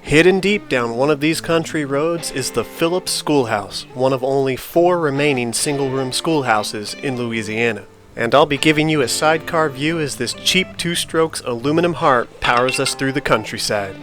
Hidden deep down one of these country roads is the Phillips Schoolhouse, one of only 4 remaining single-room schoolhouses in Louisiana. And I'll be giving you a sidecar view as this cheap 2-strokes aluminum heart powers us through the countryside.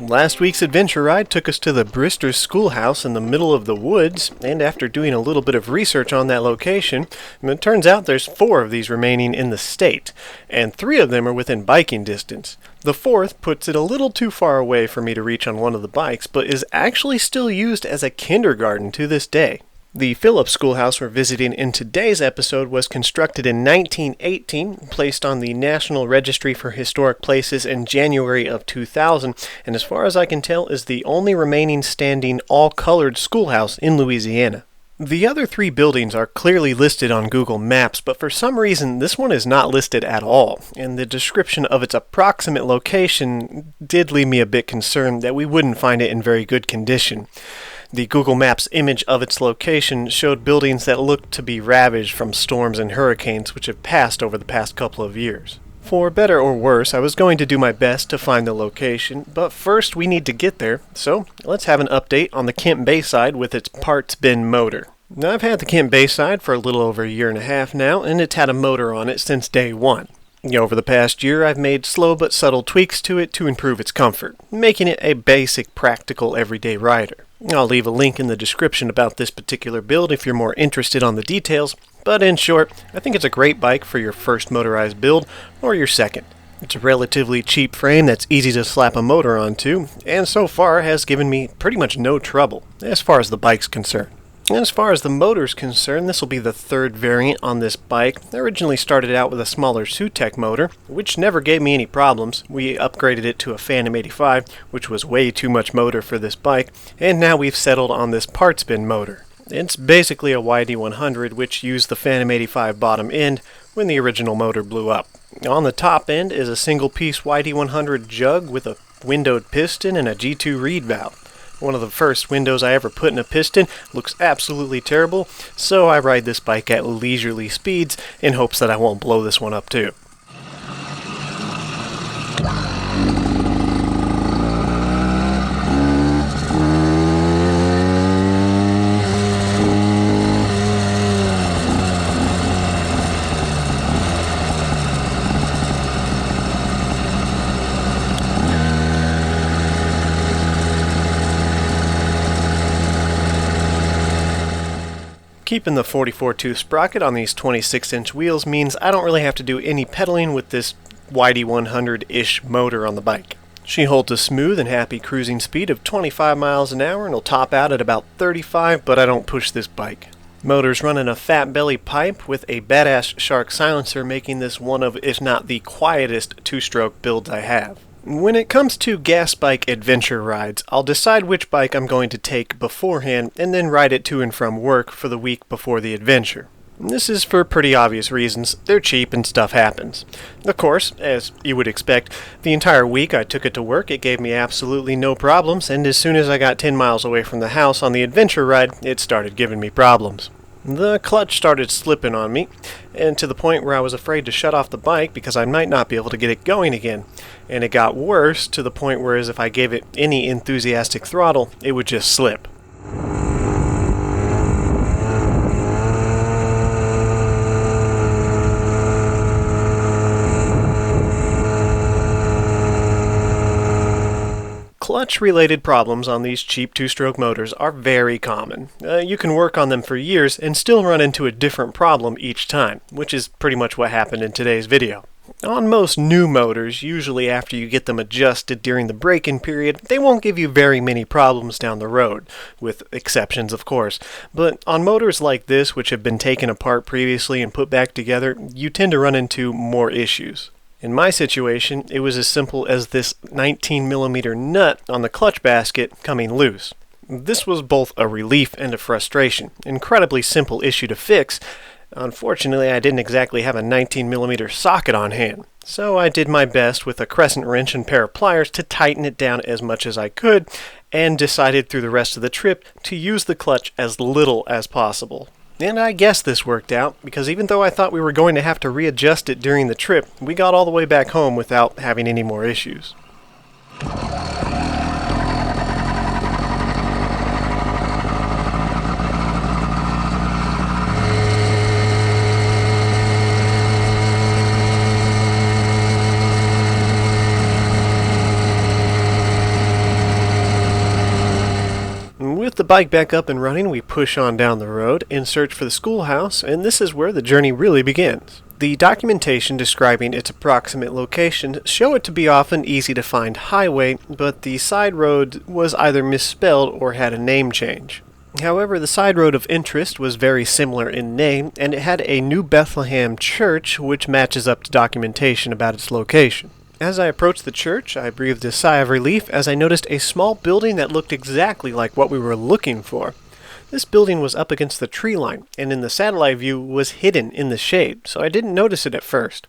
Last week's adventure ride took us to the Phillips Schoolhouse in the middle of the woods, and after doing a little bit of research on that location, it turns out there's 4 of these remaining in the state, and 3 of them are within biking distance. The 4th puts it a little too far away for me to reach on one of the bikes, but is actually still used as a kindergarten to this day. The Phillips Schoolhouse we're visiting in today's episode was constructed in 1918, placed on the National Registry for Historic Places in January of 2000, and as far as I can tell is the only remaining standing all-colored schoolhouse in Louisiana. The other 3 buildings are clearly listed on Google Maps, but for some reason this one is not listed at all, and the description of its approximate location did leave me a bit concerned that we wouldn't find it in very good condition. The Google Maps image of its location showed buildings that looked to be ravaged from storms and hurricanes which have passed over the past couple of years. For better or worse, I was going to do my best to find the location, but first we need to get there, so let's have an update on the Kent Bayside with its parts bin motor. Now, I've had the Kent Bayside for a little over a year and a half now, and it's had a motor on it since day one. Over the past year, I've made slow but subtle tweaks to it to improve its comfort, making it a basic, practical, everyday rider. I'll leave a link in the description about this particular build if you're more interested on the details, but in short, I think it's a great bike for your first motorized build or your second. It's a relatively cheap frame that's easy to slap a motor onto, and so far has given me pretty much no trouble as far as the bike's concerned. As far as the motor's concerned, this will be the 3rd variant on this bike. I originally started out with a smaller Sutec motor, which never gave me any problems. We upgraded it to a Phantom 85, which was way too much motor for this bike, and now we've settled on this parts bin motor. It's basically a YD100, which used the Phantom 85 bottom end when the original motor blew up. On the top end is a single-piece YD100 jug with a windowed piston and a G2 reed valve. One of the first windows I ever put in a piston, looks absolutely terrible, so I ride this bike at leisurely speeds in hopes that I won't blow this one up too. Keeping the 44-tooth sprocket on these 26-inch wheels means I don't really have to do any pedaling with this YD100-ish motor on the bike. She holds a smooth and happy cruising speed of 25 miles an hour and will top out at about 35, but I don't push this bike. Motor's running a fat belly pipe with a badass Shark silencer, making this one of, if not the quietest 2-stroke builds I have. When it comes to gas bike adventure rides, I'll decide which bike I'm going to take beforehand and then ride it to and from work for the week before the adventure. This is for pretty obvious reasons. They're cheap and stuff happens. Of course, as you would expect, the entire week I took it to work, it gave me absolutely no problems, and as soon as I got 10 miles away from the house on the adventure ride, it started giving me problems. The clutch started slipping on me, and to the point where I was afraid to shut off the bike because I might not be able to get it going again. And it got worse to the point where if I gave it any enthusiastic throttle, it would just slip. Clutch-related problems on these cheap 2-stroke motors are very common. You can work on them for years and still run into a different problem each time, which is pretty much what happened in today's video. On most new motors, usually after you get them adjusted during the break-in period, they won't give you very many problems down the road, with exceptions of course. But on motors like this, which have been taken apart previously and put back together, you tend to run into more issues. In my situation, it was as simple as this 19mm nut on the clutch basket coming loose. This was both a relief and a frustration. Incredibly simple issue to fix. Unfortunately, I didn't exactly have a 19mm socket on hand, so I did my best with a crescent wrench and pair of pliers to tighten it down as much as I could, and decided through the rest of the trip to use the clutch as little as possible. And I guess this worked out, because even though I thought we were going to have to readjust it during the trip, we got all the way back home without having any more issues. With the bike back up and running, we push on down the road and search for the schoolhouse, and this is where the journey really begins. The documentation describing its approximate location show it to be off an easy-to-find highway, but the side road was either misspelled or had a name change. However, the side road of interest was very similar in name, and it had a New Bethlehem church, which matches up to documentation about its location. As I approached the church, I breathed a sigh of relief as I noticed a small building that looked exactly like what we were looking for. This building was up against the tree line, and in the satellite view was hidden in the shade, so I didn't notice it at first.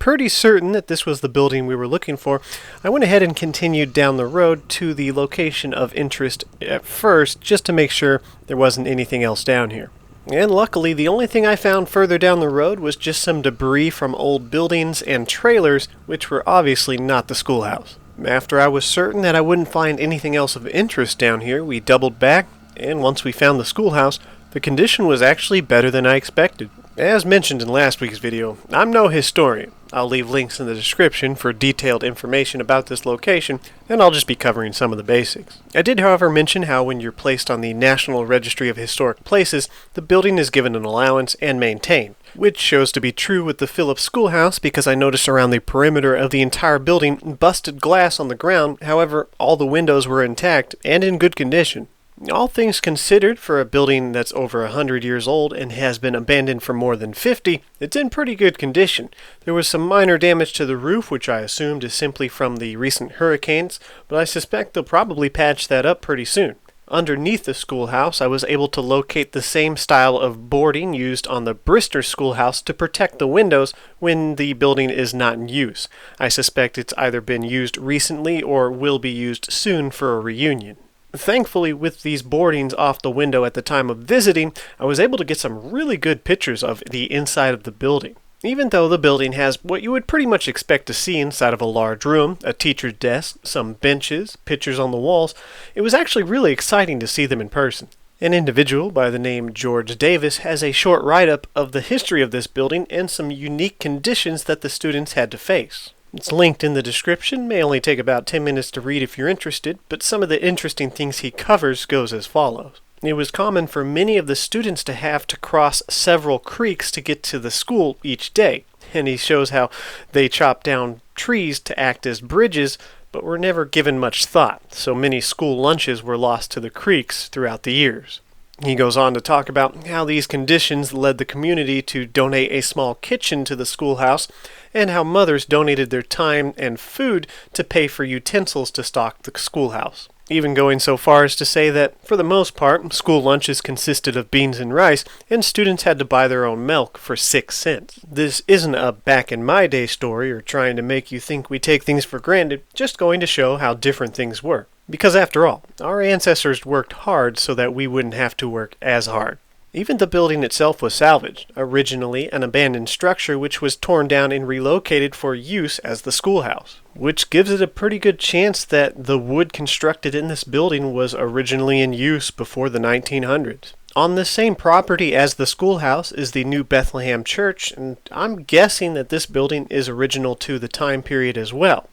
Pretty certain that this was the building we were looking for, I went ahead and continued down the road to the location of interest at first, just to make sure there wasn't anything else down here. And luckily, the only thing I found further down the road was just some debris from old buildings and trailers, which were obviously not the schoolhouse. After I was certain that I wouldn't find anything else of interest down here, we doubled back, and once we found the schoolhouse, the condition was actually better than I expected. As mentioned in last week's video, I'm no historian. I'll leave links in the description for detailed information about this location, and I'll just be covering some of the basics. I did, however, mention how when you're placed on the National Registry of Historic Places, the building is given an allowance and maintained, which shows to be true with the Phillips Schoolhouse because I noticed around the perimeter of the entire building busted glass on the ground. However, all the windows were intact and in good condition. All things considered, for a building that's over 100 years old and has been abandoned for more than 50, it's in pretty good condition. There was some minor damage to the roof, which I assumed is simply from the recent hurricanes, but I suspect they'll probably patch that up pretty soon. Underneath the schoolhouse, I was able to locate the same style of boarding used on the Bristol Schoolhouse to protect the windows when the building is not in use. I suspect it's either been used recently or will be used soon for a reunion. Thankfully, with these boardings off the window at the time of visiting, I was able to get some really good pictures of the inside of the building. Even though the building has what you would pretty much expect to see inside of a large room, a teacher's desk, some benches, pictures on the walls, it was actually really exciting to see them in person. An individual by the name George Davies has a short write-up of the history of this building and some unique conditions that the students had to face. It's linked in the description, may only take about 10 minutes to read if you're interested, but some of the interesting things he covers goes as follows. It was common for many of the students to have to cross several creeks to get to the school each day, and he shows how they chopped down trees to act as bridges, but were never given much thought, so many school lunches were lost to the creeks throughout the years. He goes on to talk about how these conditions led the community to donate a small kitchen to the schoolhouse, and how mothers donated their time and food to pay for utensils to stock the schoolhouse. Even going so far as to say that, for the most part, school lunches consisted of beans and rice, and students had to buy their own milk for 6 cents. This isn't a back-in-my-day story or trying to make you think we take things for granted, just going to show how different things were. Because after all, our ancestors worked hard so that we wouldn't have to work as hard. Even the building itself was salvaged, originally an abandoned structure which was torn down and relocated for use as the schoolhouse, which gives it a pretty good chance that the wood constructed in this building was originally in use before the 1900s. On the same property as the schoolhouse is the New Bethlehem Church, and I'm guessing that this building is original to the time period as well.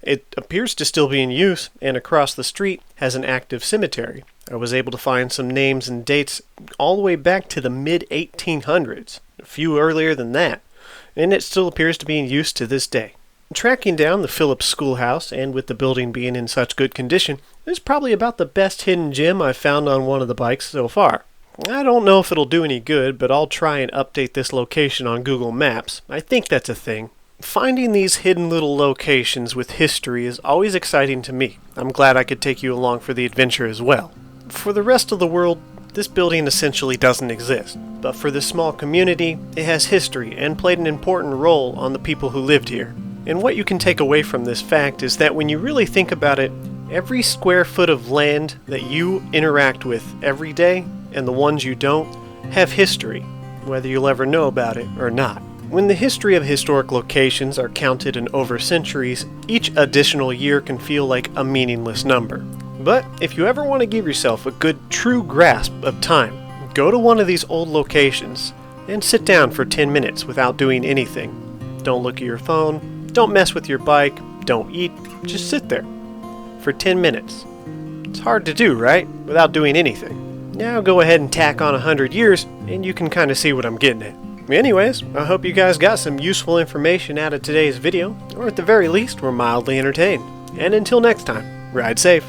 It appears to still be in use, and across the street has an active cemetery. I was able to find some names and dates all the way back to the mid-1800s, a few earlier than that. and it still appears to be in use to this day. Tracking down the Phillips Schoolhouse, and with the building being in such good condition, is probably about the best hidden gem I've found on one of the bikes so far. I don't know if it'll do any good, but I'll try and update this location on Google Maps. I think that's a thing. Finding these hidden little locations with history is always exciting to me. I'm glad I could take you along for the adventure as well. For the rest of the world, this building essentially doesn't exist, but for this small community, it has history and played an important role on the people who lived here. And what you can take away from this fact is that when you really think about it, every square foot of land that you interact with every day, and the ones you don't, have history, whether you'll ever know about it or not. When the history of historic locations are counted in over centuries, each additional year can feel like a meaningless number. But if you ever want to give yourself a good, true grasp of time, go to one of these old locations and sit down for 10 minutes without doing anything. Don't look at your phone. Don't mess with your bike, don't eat, just sit there for 10 minutes. It's hard to do, right? Without doing anything. Now go ahead and tack on 100 years and you can kind of see what I'm getting at. Anyways, I hope you guys got some useful information out of today's video, or at the very least were mildly entertained. And until next time, ride safe.